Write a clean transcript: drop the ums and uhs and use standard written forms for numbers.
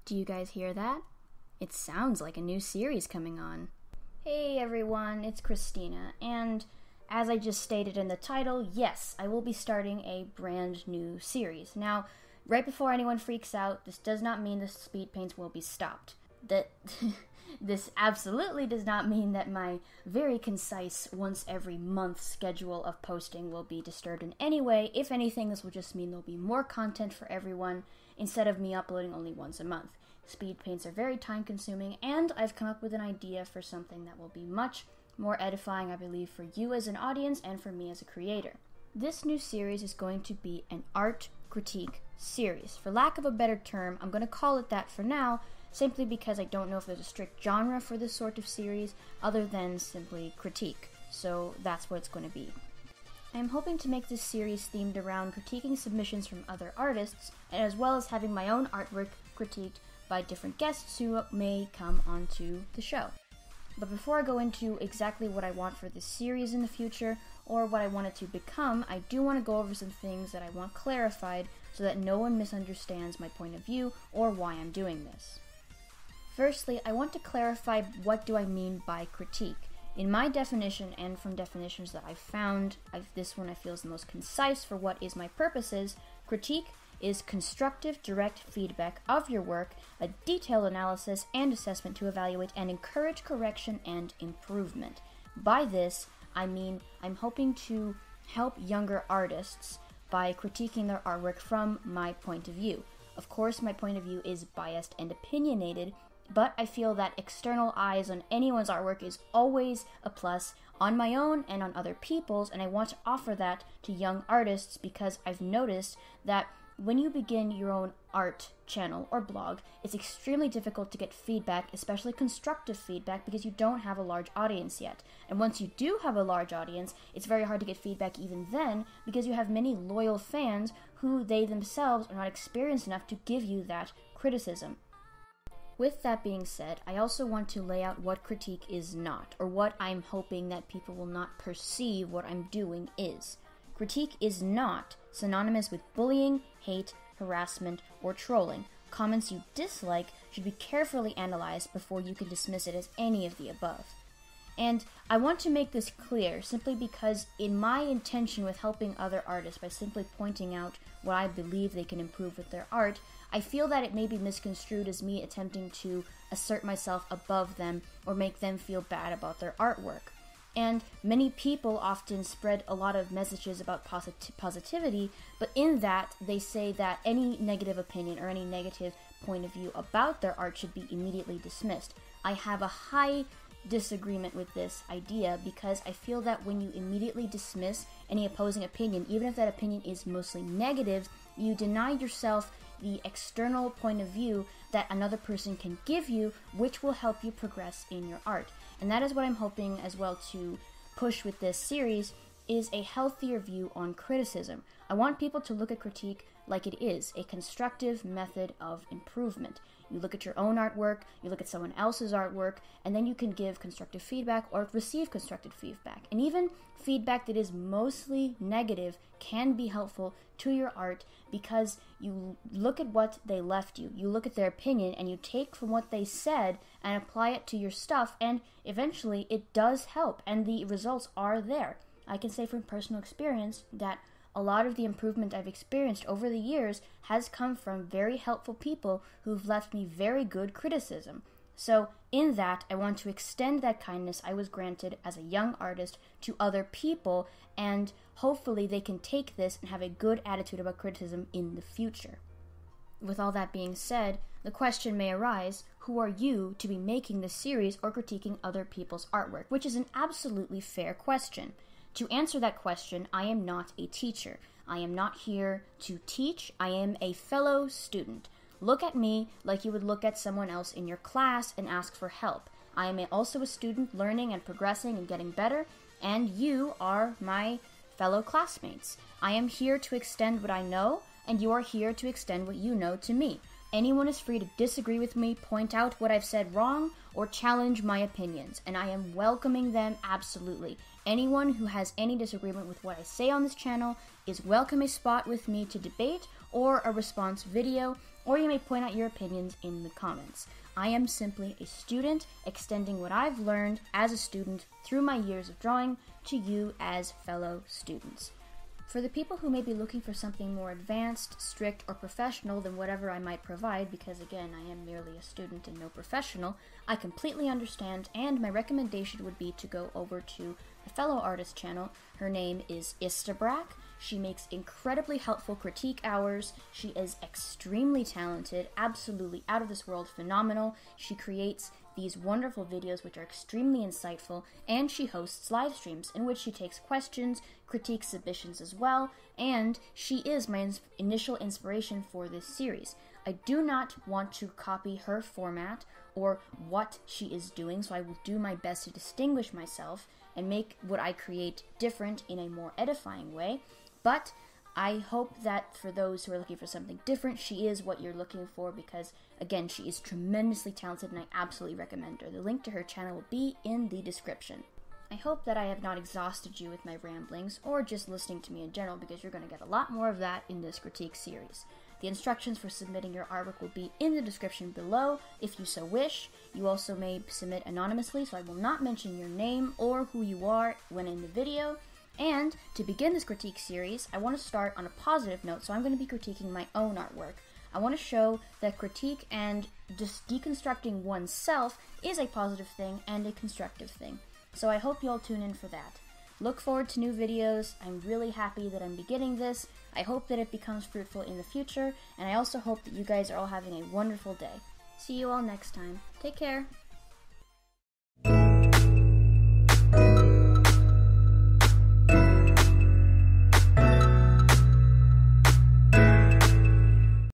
Do you guys hear that? It sounds like a new series coming on. Hey everyone, it's Christina, and as I just stated in the title, yes, I will be starting a brand new series. Now, right before anyone freaks out, this does not mean the speed paints will be stopped. This absolutely does not mean that my very concise once every month schedule of posting will be disturbed in any way. If anything, this will just mean there'll be more content for everyone instead of me uploading only once a month. Speed paints are very time consuming, and I've come up with an idea for something that will be much more edifying, I believe, for you as an audience and for me as a creator. This new series is going to be an art critique series. For lack of a better term, I'm going to call it that for now, simply because I don't know if there's a strict genre for this sort of series other than simply critique. So that's what it's going to be. I am hoping to make this series themed around critiquing submissions from other artists, as well as having my own artwork critiqued by different guests who may come onto the show. But before I go into exactly what I want for this series in the future, or what I want it to become, I do want to go over some things that I want clarified so that no one misunderstands my point of view or why I'm doing this. Firstly, I want to clarify what do I mean by critique. In my definition, and from definitions that I've found, this one I feel is the most concise for what is my purposes. Critique is constructive, direct feedback of your work, a detailed analysis and assessment to evaluate and encourage correction and improvement. By this, I mean I'm hoping to help younger artists by critiquing their artwork from my point of view. Of course, my point of view is biased and opinionated, but I feel that external eyes on anyone's artwork is always a plus on my own and on other people's, and I want to offer that to young artists because I've noticed that when you begin your own art channel or blog, it's extremely difficult to get feedback, especially constructive feedback, because you don't have a large audience yet. And once you do have a large audience, it's very hard to get feedback even then, because you have many loyal fans who they themselves are not experienced enough to give you that criticism. With that being said, I also want to lay out what critique is not, or what I'm hoping that people will not perceive what I'm doing is. Critique is not synonymous with bullying, hate, harassment, or trolling. Comments you dislike should be carefully analyzed before you can dismiss it as any of the above. And I want to make this clear simply because in my intention with helping other artists by simply pointing out what I believe they can improve with their art, I feel that it may be misconstrued as me attempting to assert myself above them or make them feel bad about their artwork. And many people often spread a lot of messages about positivity, but in that they say that any negative opinion or any negative point of view about their art should be immediately dismissed. I have a high disagreement with this idea because I feel that when you immediately dismiss any opposing opinion, even if that opinion is mostly negative, you deny yourself the external point of view that another person can give you, which will help you progress in your art. And that is what I'm hoping as well to push with this series, is a healthier view on criticism. I want people to look at critique like it is, a constructive method of improvement. You look at your own artwork, you look at someone else's artwork, and then you can give constructive feedback or receive constructive feedback. And even feedback that is mostly negative can be helpful to your art because you look at what they left you, you look at their opinion, and you take from what they said and apply it to your stuff, and eventually it does help, and the results are there. I can say from personal experience that a lot of the improvement I've experienced over the years has come from very helpful people who've left me very good criticism. So in that, I want to extend that kindness I was granted as a young artist to other people, and hopefully they can take this and have a good attitude about criticism in the future. With all that being said, the question may arise, who are you to be making this series or critiquing other people's artwork? Which is an absolutely fair question. To answer that question, I am not a teacher. I am not here to teach. I am a fellow student. Look at me like you would look at someone else in your class and ask for help. I am also a student learning and progressing and getting better, and you are my fellow classmates. I am here to extend what I know, and you are here to extend what you know to me. Anyone is free to disagree with me, point out what I've said wrong, or challenge my opinions, and I am welcoming them absolutely. Anyone who has any disagreement with what I say on this channel is welcome a spot with me to debate or a response video, or you may point out your opinions in the comments. I am simply a student extending what I've learned as a student through my years of drawing to you as fellow students. For the people who may be looking for something more advanced, strict, or professional than whatever I might provide, because again, I am merely a student and no professional, I completely understand, and my recommendation would be to go over to a fellow artist channel. Her name is Istabrak. She makes incredibly helpful critique hours. She is extremely talented, absolutely out of this world phenomenal. She creates these wonderful videos which are extremely insightful, and she hosts live streams in which she takes questions, critiques submissions as well, and she is my initial inspiration for this series. I do not want to copy her format or what she is doing, so I will do my best to distinguish myself and make what I create different in a more edifying way, but I hope that for those who are looking for something different, she is what you're looking for because, again, she is tremendously talented and I absolutely recommend her. The link to her channel will be in the description. I hope that I have not exhausted you with my ramblings or just listening to me in general because you're going to get a lot more of that in this critique series. The instructions for submitting your artwork will be in the description below if you so wish. You also may submit anonymously, so I will not mention your name or who you are when in the video. And to begin this critique series, I want to start on a positive note, so I'm going to be critiquing my own artwork. I want to show that critique and just deconstructing oneself is a positive thing and a constructive thing. So I hope you all tune in for that. Look forward to new videos. I'm really happy that I'm beginning this. I hope that it becomes fruitful in the future, and I also hope that you guys are all having a wonderful day. See you all next time. Take care.